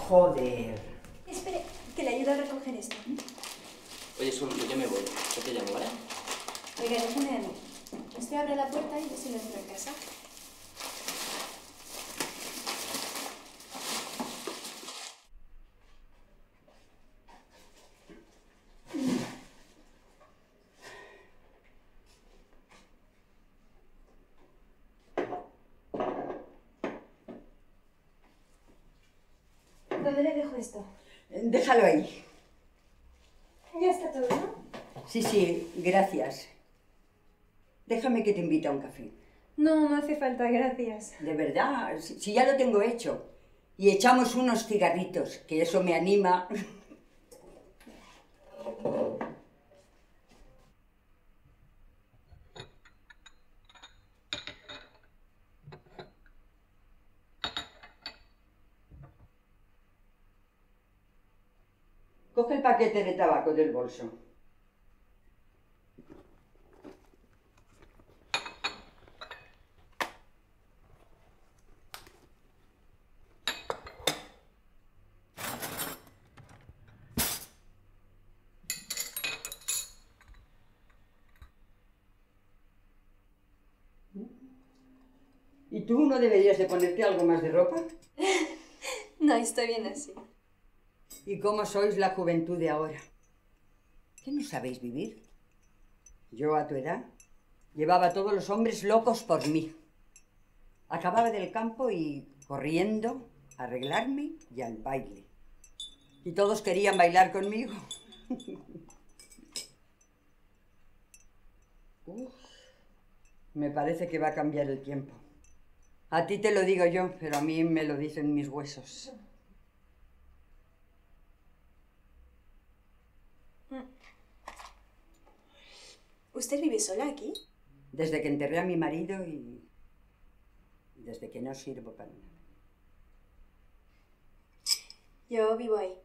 Joder. Espere, que le ayudo a recoger esto. Oye, Sol, yo me voy. Yo te llamo, ¿vale? Oiga, déjeme a mí. Usted abre la puerta y yo se lo entro a casa. ¿Dónde le dejo esto? Déjalo ahí. Ya está todo, ¿no? Sí, gracias. Déjame que te invite a un café. No, no hace falta, gracias. De verdad, si ya lo tengo hecho. Y echamos unos cigarritos, que eso me anima. Coge el paquete de tabaco del bolso. ¿Y tú no deberías de ponerte algo más de ropa? No, estoy bien así. ¿Y cómo sois la juventud de ahora? ¿Qué no sabéis vivir? Yo, a tu edad, llevaba a todos los hombres locos por mí. Acababa del campo y corriendo a arreglarme y al baile. Y todos querían bailar conmigo. Uf, me parece que va a cambiar el tiempo. A ti te lo digo yo, pero a mí me lo dicen mis huesos. ¿Usted vive sola aquí? Desde que enterré a mi marido y desde que no sirvo para nada. Yo vivo ahí.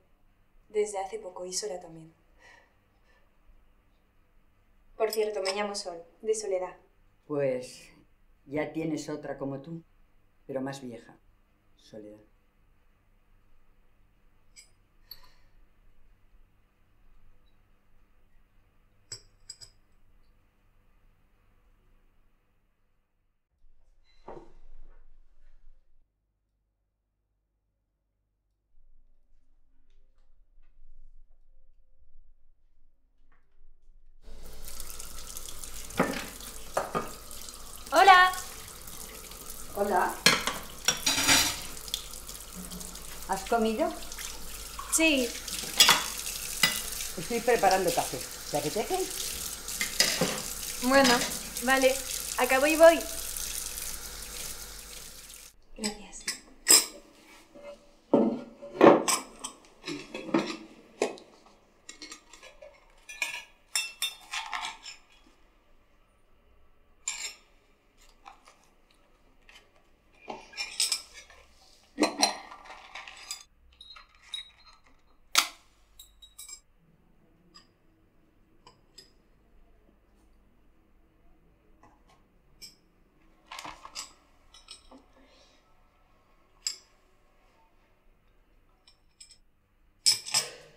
Desde hace poco y sola también. Por cierto, me llamo Sol, de Soledad. Pues ya tienes otra como tú, pero más vieja, Soledad. ¡Hola! Hola. ¿Has comido? Sí. Estoy preparando café. ¿Te apetece? Bueno, vale. Acabo y voy. Gracias.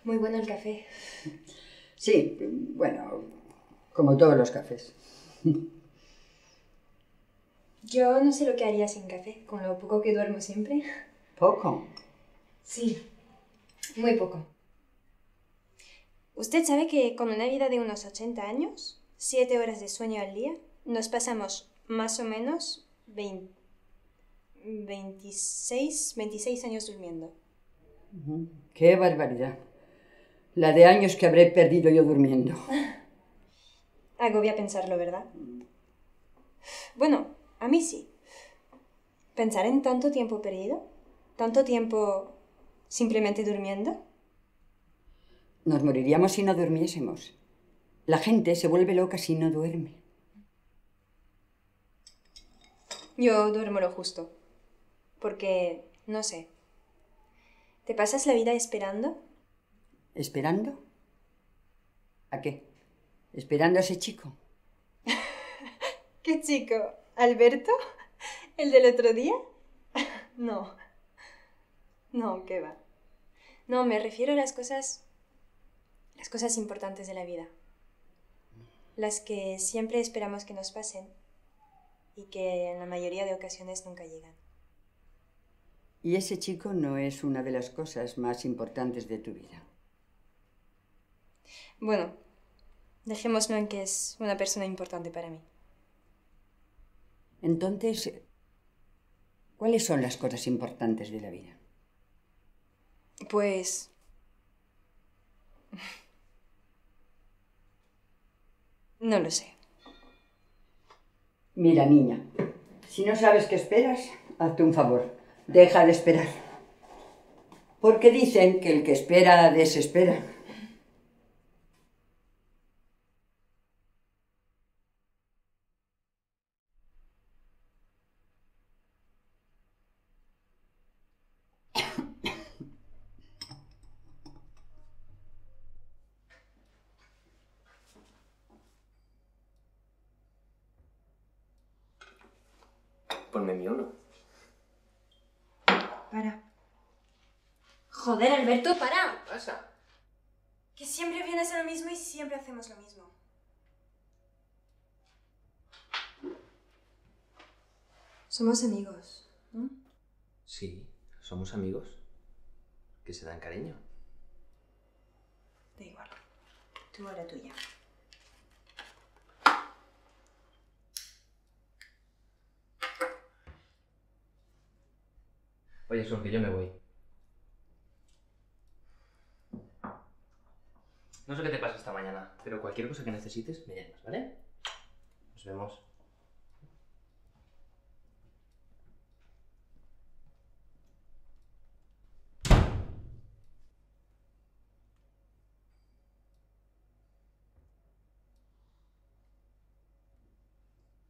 Muy bueno el café. Sí, bueno, como todos los cafés. Yo no sé lo que haría sin café, con lo poco que duermo siempre. ¿Poco? Sí, muy poco. ¿Usted sabe que con una vida de unos 80 años, 7 horas de sueño al día, nos pasamos más o menos 26 años durmiendo? ¡Qué barbaridad! La de años que habré perdido yo durmiendo. Agobia pensarlo, ¿verdad? Bueno, a mí sí. Pensar en tanto tiempo perdido, tanto tiempo simplemente durmiendo. Nos moriríamos si no durmiésemos. La gente se vuelve loca si no duerme. Yo duermo lo justo. Porque, no sé, ¿te pasas la vida esperando? ¿Esperando? ¿A qué? ¿Esperando a ese chico? ¿Qué chico? ¿Alberto? ¿El del otro día? No. No, ¿qué va? No, me refiero a las cosas importantes de la vida. Las que siempre esperamos que nos pasen y que en la mayoría de ocasiones nunca llegan. Y ese chico no es una de las cosas más importantes de tu vida. Bueno, dejémoslo en que es una persona importante para mí. Entonces, ¿cuáles son las cosas importantes de la vida? Pues... no lo sé. Mira, niña, si no sabes qué esperas, hazte un favor. Deja de esperar. Porque dicen que el que espera desespera. Ponme mi uno. Para. Joder, Alberto, para. ¿Qué pasa? Que siempre vienes a lo mismo y siempre hacemos lo mismo. Somos amigos, ¿no? Sí, somos amigos. Que se dan cariño. Da igual. Tú a la tuya. Oye, Sol, que yo me voy. No sé qué te pasa esta mañana, pero cualquier cosa que necesites, me llamas, ¿vale? Nos vemos.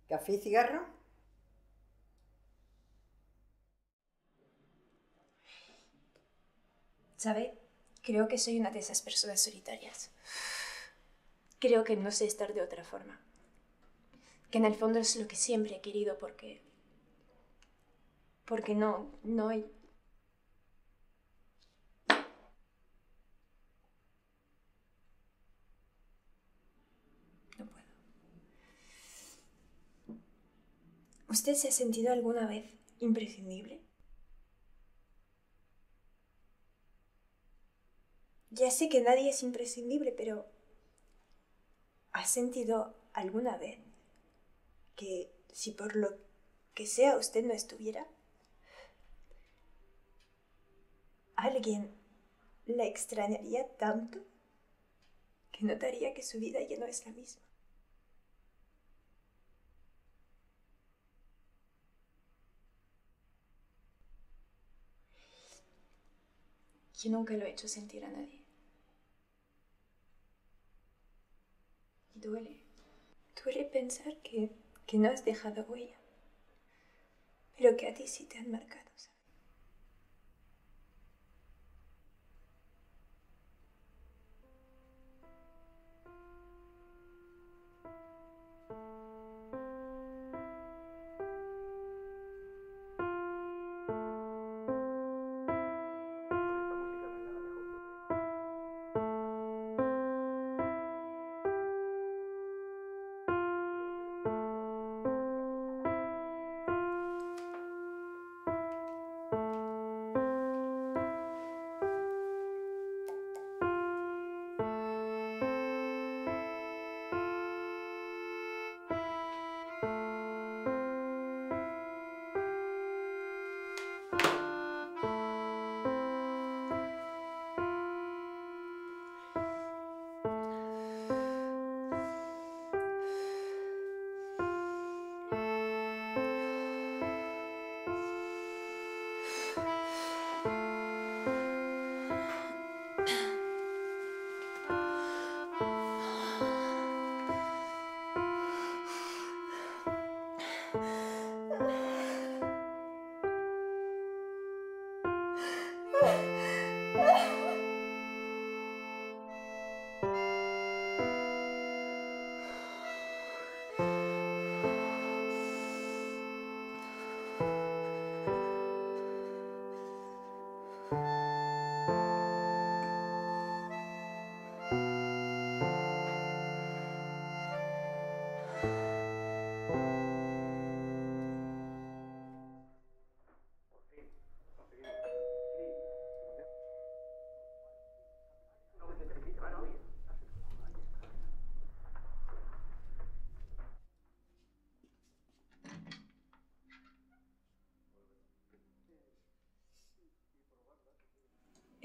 ¿Café y cigarro? ¿Sabe? Creo que soy una de esas personas solitarias. Creo que no sé estar de otra forma. Que en el fondo es lo que siempre he querido porque no hay... No puedo. ¿Usted se ha sentido alguna vez imprescindible? Ya sé que nadie es imprescindible, pero ¿ha sentido alguna vez que si por lo que sea usted no estuviera, alguien la extrañaría tanto que notaría que su vida ya no es la misma? Yo nunca lo he hecho sentir a nadie. Y duele. Duele pensar que no has dejado huella, pero que a ti sí te han marcado, ¿sabes?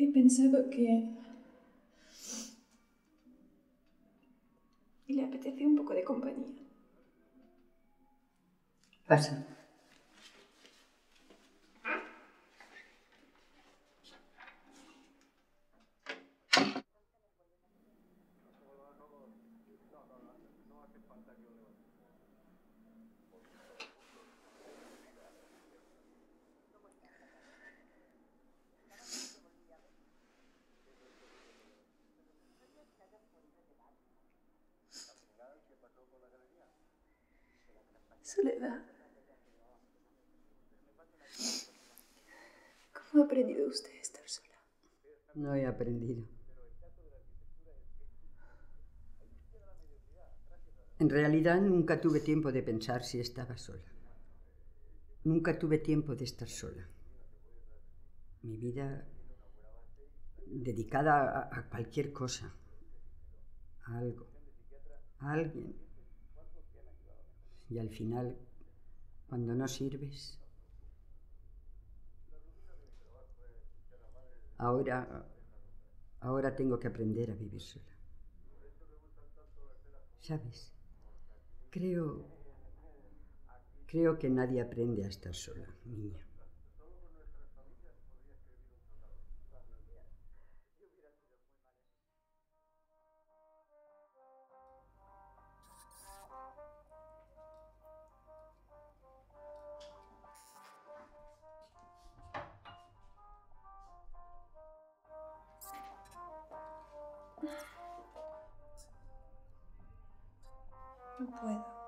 He pensado que le apetecía un poco de compañía. Pasa. Soledad. ¿Cómo ha aprendido usted a estar sola? No he aprendido. En realidad nunca tuve tiempo de pensar si estaba sola. Nunca tuve tiempo de estar sola. Mi vida dedicada a cualquier cosa, a algo, a alguien. Y al final, cuando no sirves, ahora tengo que aprender a vivir sola. ¿Sabes? Creo que nadie aprende a estar sola, niña. No puedo.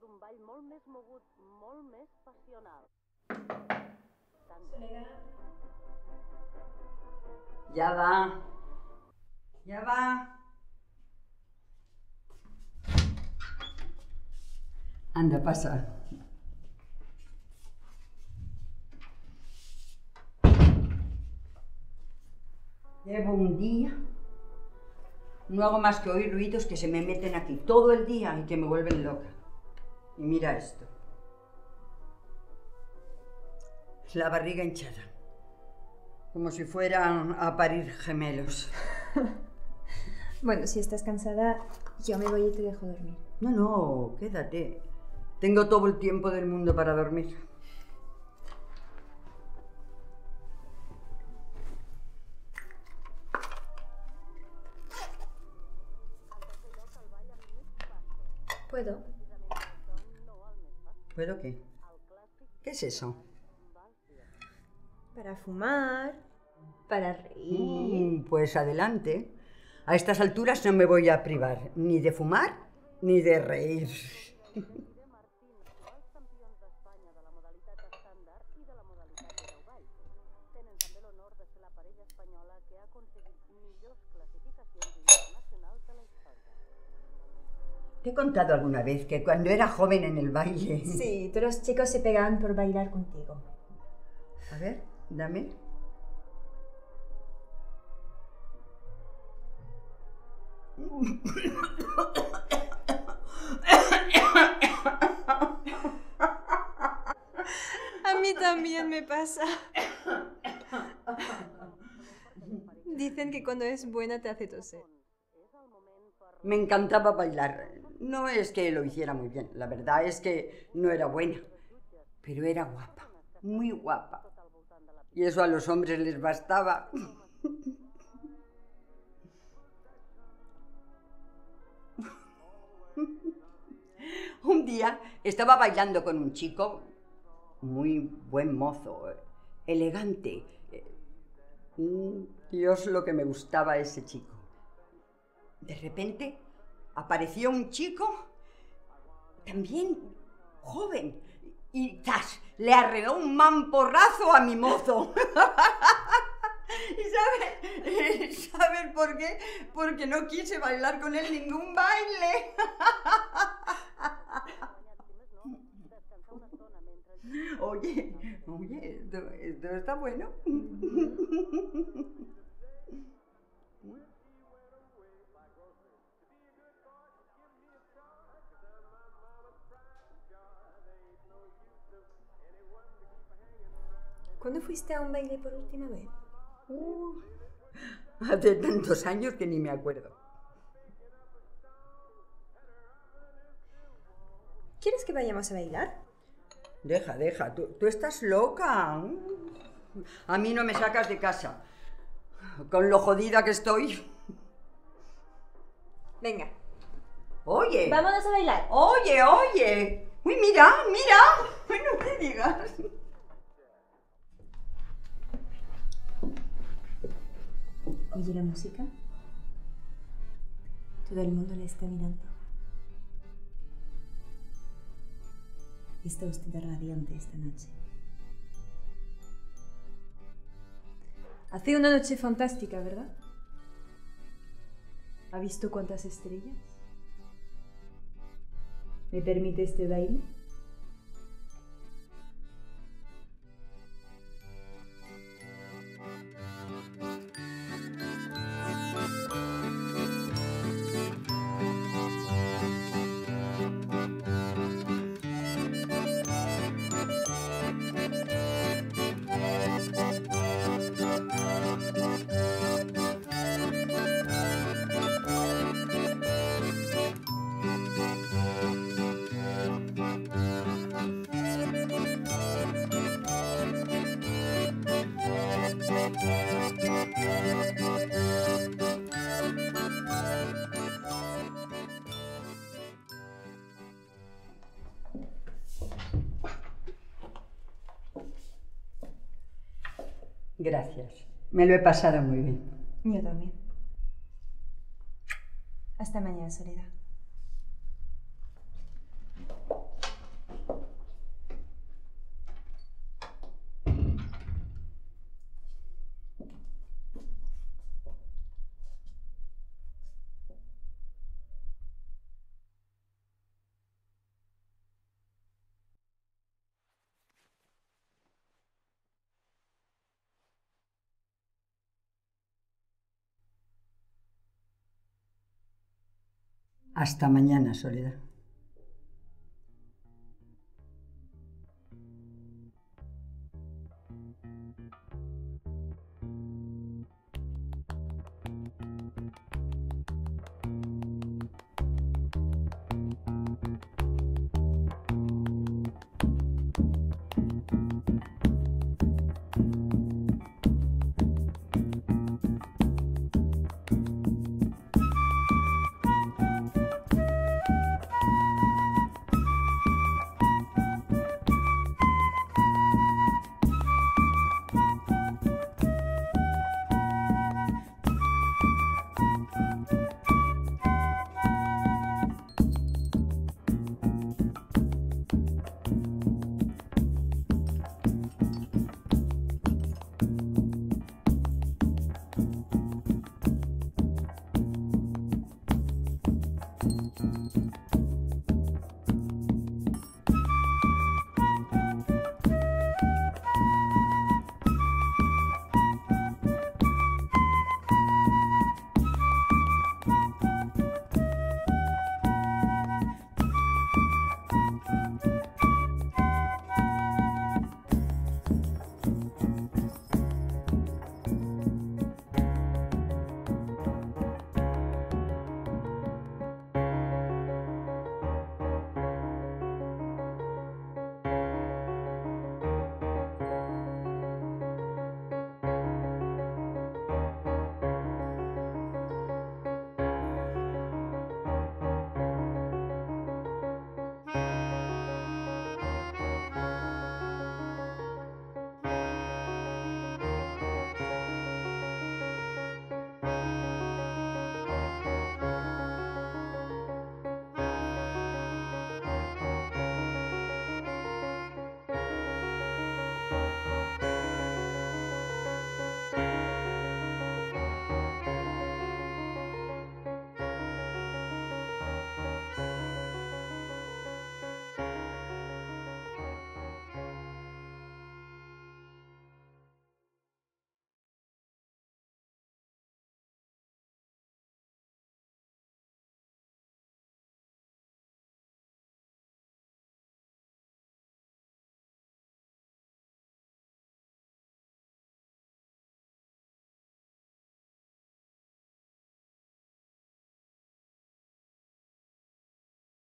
d'un ball molt més mogut, molt més passional. Soledad. Ya va. Ya va. Anda, pasa. Llevo un día. No hago más que oír ruidos que se me meten aquí todo el día y que me vuelven loca. Y mira esto. La barriga hinchada. Como si fuera a parir gemelos. Bueno, si estás cansada, yo me voy y te dejo dormir. No, quédate. Tengo todo el tiempo del mundo para dormir. ¿Puedo? ¿Puedo qué? ¿Qué es eso? Para fumar, para reír. Pues adelante. A estas alturas no me voy a privar ni de fumar ni de reír. Irene Martín, actuals campions d'Espanya de la modalitat estàndard i de la modalitat Euroball. Tenen també l'honor de ser la parella espanyola que ha aconseguit millors classificacions internacionals de la història. Te he contado alguna vez que cuando era joven en el baile... Sí, todos los chicos se pegaban por bailar contigo. A ver, dame. A mí también me pasa. Dicen que cuando es buena te hace toser. Me encantaba bailar. No es que lo hiciera muy bien, la verdad es que no era buena, pero era guapa, muy guapa. Y eso a los hombres les bastaba. Un día estaba bailando con un chico, muy buen mozo, elegante. Dios, lo que me gustaba ese chico. De repente apareció un chico, también joven, y ¡zas! Le arregló un mamporrazo a mi mozo. ¿Y sabes por qué? Porque no quise bailar con él ningún baile. Oye, esto está bueno. ¿Cuándo fuiste a un baile por última vez? Hace tantos años que ni me acuerdo. ¿Quieres que vayamos a bailar? Deja, tú estás loca. A mí no me sacas de casa, con lo jodida que estoy. Venga. Oye. Vámonos a bailar. Oye. Uy, mira. Uy, no me digas. ¿Oye la música? Todo el mundo la está mirando. Está usted radiante esta noche. Hace una noche fantástica, ¿verdad? ¿Ha visto cuántas estrellas? ¿Me permite este baile? Gracias. Me lo he pasado muy bien. Yo también. Hasta mañana, Soledad. Hasta mañana, Soledad.